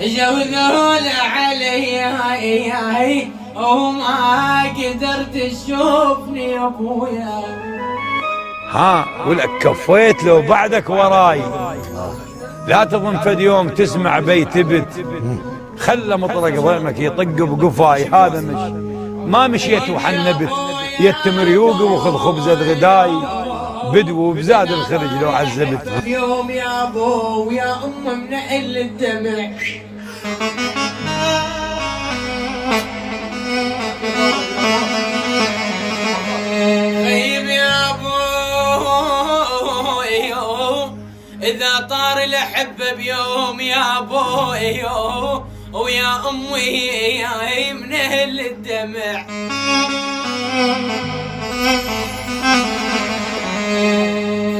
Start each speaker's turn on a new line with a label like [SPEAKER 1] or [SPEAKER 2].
[SPEAKER 1] جوذول علي وما قدرت تشوفني يا ابويا.
[SPEAKER 2] ها ولك كفيت لو بعدك وراي، لا تظن فد يوم تسمع بيت بت خلى مطرق ضيمك يطق بقفاي. هذا ما مشيت وحنبت يتم ريوقي وخذ خبزة غداي بدو وبزاد الخرج لو عذبت.
[SPEAKER 1] يوم يا ابو ويا ام من الدمع غيب يا ابو اذا طار الاحبه بيوم يا ابو ويا امي من الدمع.